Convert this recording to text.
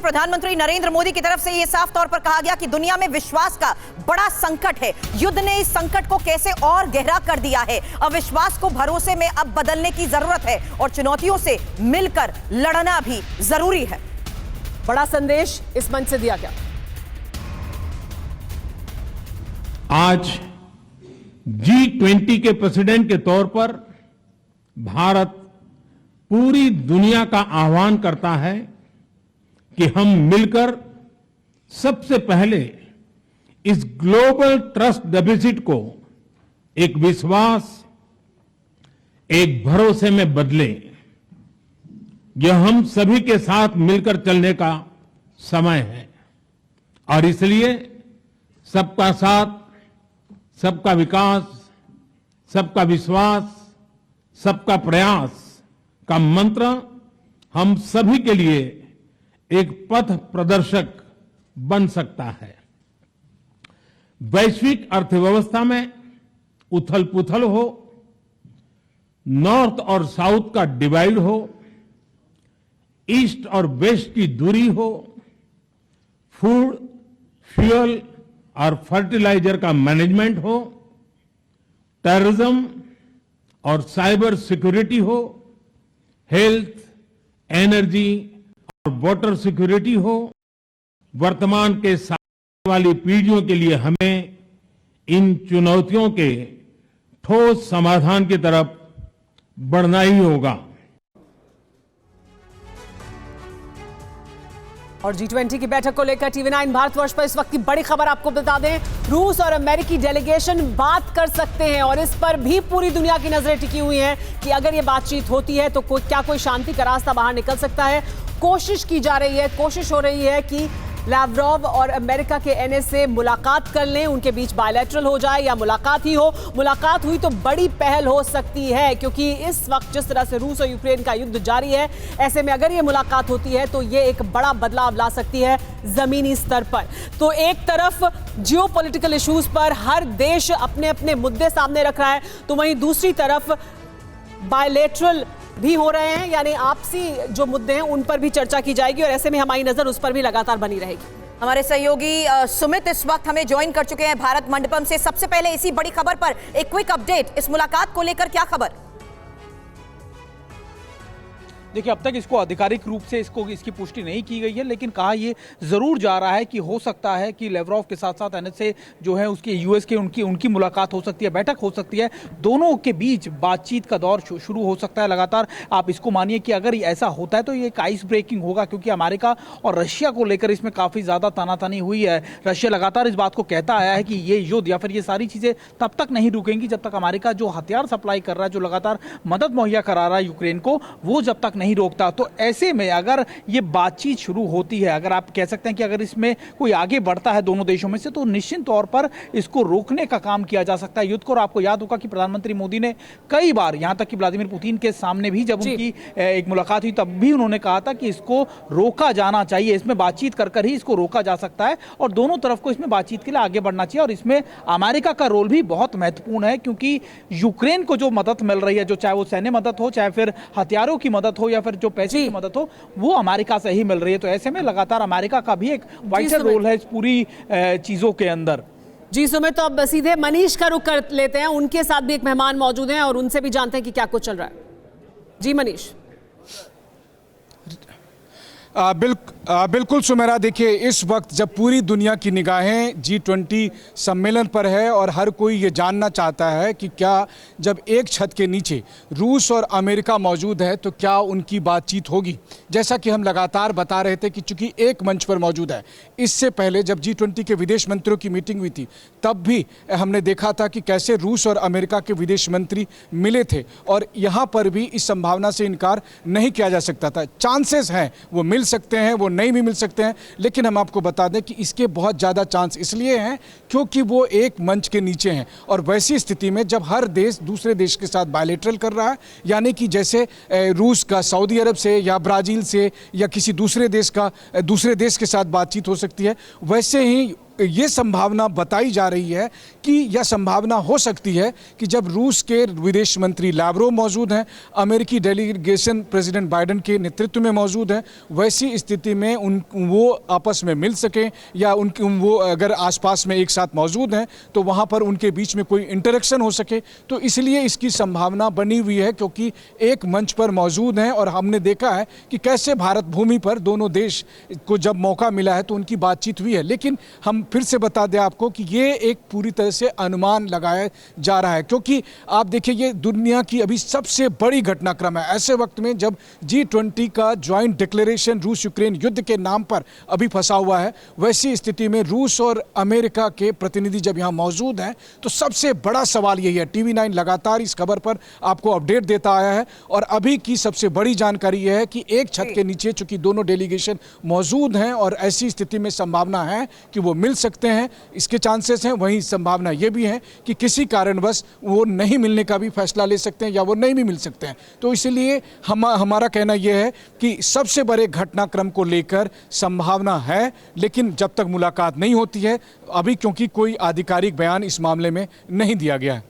प्रधानमंत्री नरेंद्र मोदी की तरफ से यह साफ तौर पर कहा गया कि दुनिया में विश्वास का बड़ा संकट है। युद्ध ने इस संकट को कैसे और गहरा कर दिया है। अविश्वास को भरोसे में अब बदलने की जरूरत है और चुनौतियों से मिलकर लड़ना भी जरूरी है। बड़ा संदेश इस मंच से दिया गया। आज G20 के प्रेसिडेंट के तौर पर भारत पूरी दुनिया का आह्वान करता है कि हम मिलकर सबसे पहले इस ग्लोबल ट्रस्ट डेफिसिट को एक विश्वास, एक भरोसे में बदलें। यह हम सभी के साथ मिलकर चलने का समय है और इसलिए सबका साथ, सबका विकास, सबका विश्वास, सबका प्रयास का मंत्र हम सभी के लिए एक पथ प्रदर्शक बन सकता है। वैश्विक अर्थव्यवस्था में उथल-पुथल हो, नॉर्थ और साउथ का डिवाइड हो, ईस्ट और वेस्ट की दूरी हो, फूड, फ्यूल और फर्टिलाइजर का मैनेजमेंट हो, टेररिज्म और साइबर सिक्योरिटी हो, हेल्थ, एनर्जी और वाटर सिक्योरिटी हो, वर्तमान के साथ वाली पीढ़ियों के लिए हमें इन चुनौतियों के ठोस समाधान की तरफ बढ़ना ही होगा। और G20 की बैठक को लेकर TV9 भारतवर्ष पर इस वक्त की बड़ी खबर आपको बता दें, रूस और अमेरिकी डेलीगेशन बात कर सकते हैं और इस पर भी पूरी दुनिया की नजरें टिकी हुई हैं कि अगर ये बातचीत होती है तो क्या कोई शांति का रास्ता बाहर निकल सकता है। कोशिश की जा रही है, कोशिश हो रही है कि लावरोव और अमेरिका के एनएस से मुलाकात कर लें, उनके बीच बायलैटरल हो जाए या मुलाकात ही हो। मुलाकात हुई तो बड़ी पहल हो सकती है क्योंकि इस वक्त जिस तरह से रूस और यूक्रेन का युद्ध जारी है, ऐसे में अगर ये मुलाकात होती है तो ये एक बड़ा बदलाव ला सकती है जमीनी स्तर पर। तो एक तरफ जियोपॉलिटिकल इश्यूज पर हर देश अपने अपने मुद्दे सामने रख रहा है, तो वहीं दूसरी तरफ बायलैटरल भी हो रहे हैं, यानी आपसी जो मुद्दे हैं उन पर भी चर्चा की जाएगी और ऐसे में हमारी नजर उस पर भी लगातार बनी रहेगी। हमारे सहयोगी सुमित इस वक्त हमें ज्वाइन कर चुके हैं भारत मंडपम से। सबसे पहले इसी बड़ी खबर पर एक क्विक अपडेट, इस मुलाकात को लेकर क्या खबर? देखिए, अब तक इसको आधिकारिक रूप से इसकी पुष्टि नहीं की गई है, लेकिन कहा ये जरूर जा रहा है कि हो सकता है कि लावरोव के साथ साथ एनएस से जो है उसके यूएस के उनकी मुलाकात हो सकती है, बैठक हो सकती है, दोनों के बीच बातचीत का दौर शुरू हो सकता है लगातार। आप इसको मानिए कि अगर ऐसा होता है तो ये एक आइस ब्रेकिंग होगा, क्योंकि अमेरिका और रशिया को लेकर इसमें काफी ज्यादा तानातानी हुई है। रशिया लगातार इस बात को कहता आया है कि ये युद्ध या फिर ये सारी चीजें तब तक नहीं रुकेंगी जब तक अमेरिका जो हथियार सप्लाई कर रहा है, जो लगातार मदद मुहैया करा रहा है यूक्रेन को, वो जब तक नहीं रोकता। तो ऐसे में अगर ये बातचीत शुरू होती है, अगर आप कह सकते हैं कि अगर इसमें कोई आगे बढ़ता है दोनों देशों में से, तो निश्चित तौर पर इसको रोकने का काम किया जा सकता है युद्ध को। और आपको याद होगा कि प्रधानमंत्री मोदी ने कई बार, यहां तक कि व्लादिमीर पुतिन के सामने भी जब उनकी एक मुलाकात हुई तब भी उन्होंने कहा था कि इसको रोका जाना चाहिए, इसमें बातचीत कर ही इसको रोका जा सकता है और दोनों तरफ को इसमें बातचीत के लिए आगे बढ़ना चाहिए। और इसमें अमेरिका का रोल भी बहुत महत्वपूर्ण है, क्योंकि यूक्रेन को जो मदद मिल रही है, जो चाहे वो सैन्य मदद हो, चाहे फिर हथियारों की मदद हो या फिर जो पैसे की मदद हो, वो अमेरिका से ही मिल रही है। तो ऐसे में लगातार अमेरिका का भी एक वाइटल रोल है इस पूरी चीजों के अंदर। जी सुमित, तो अब सीधे मनीष का रुख कर लेते हैं, उनके साथ भी एक मेहमान मौजूद हैं और उनसे भी जानते हैं कि क्या कुछ चल रहा है। जी मनीष। बिल्कुल सुमेरा, देखिए इस वक्त जब पूरी दुनिया की निगाहें G20 सम्मेलन पर है और हर कोई ये जानना चाहता है कि क्या जब एक छत के नीचे रूस और अमेरिका मौजूद है तो क्या उनकी बातचीत होगी। जैसा कि हम लगातार बता रहे थे कि चूंकि एक मंच पर मौजूद है, इससे पहले जब G20 के विदेश मंत्रियों की मीटिंग हुई थी तब भी हमने देखा था कि कैसे रूस और अमेरिका के विदेश मंत्री मिले थे और यहाँ पर भी इस संभावना से इनकार नहीं किया जा सकता था। चांसेस हैं, वो मिल सकते हैं, वो नहीं भी मिल सकते हैं, लेकिन हम आपको बता दें कि इसके बहुत ज़्यादा चांस इसलिए हैं क्योंकि वो एक मंच के नीचे हैं। और वैसी स्थिति में जब हर देश दूसरे देश के साथ बायलैटरल कर रहा है, यानी कि जैसे रूस का सऊदी अरब से या ब्राज़ील से या किसी दूसरे देश के साथ बातचीत हो सकती है, वैसे ही ये संभावना बताई जा रही है कि यह संभावना हो सकती है कि जब रूस के विदेश मंत्री लैवरोव मौजूद हैं, अमेरिकी डेलीगेशन प्रेसिडेंट बाइडेन के नेतृत्व में मौजूद है, वैसी स्थिति में वो आपस में मिल सकें या वो अगर आसपास में एक साथ मौजूद हैं तो वहाँ पर उनके बीच में कोई इंटरेक्शन हो सके। तो इसलिए इसकी संभावना बनी हुई है, क्योंकि एक मंच पर मौजूद हैं और हमने देखा है कि कैसे भारत भूमि पर दोनों देश को जब मौका मिला है तो उनकी बातचीत हुई है। लेकिन हम फिर से बता दें आपको कि ये एक पूरी तरह से अनुमान लगाया जा रहा है, क्योंकि आप देखिए ये दुनिया की अभी सबसे बड़ी घटनाक्रम है ऐसे वक्त में जब G20 का ज्वाइंट डिक्लेरेशन रूस यूक्रेन युद्ध के नाम पर अभी फंसा हुआ है। वैसी स्थिति में रूस और अमेरिका के प्रतिनिधि जब यहाँ मौजूद हैं तो सबसे बड़ा सवाल यही है। TV9 लगातार इस खबर पर आपको अपडेट देता आया है और अभी की सबसे बड़ी जानकारी यह है कि एक छत के नीचे चूंकि दोनों डेलीगेशन मौजूद हैं और ऐसी स्थिति में संभावना है कि वो मिल सकते हैं, इसके चांसेस हैं। वहीं संभावना ये भी है कि किसी कारणवश वो नहीं मिलने का भी फैसला ले सकते हैं या वो नहीं भी मिल सकते हैं। तो इसलिए हमारा कहना यह है कि सबसे बड़े घटनाक्रम को लेकर संभावना है, लेकिन जब तक मुलाकात नहीं होती है अभी, क्योंकि कोई आधिकारिक बयान इस मामले में नहीं दिया गया है।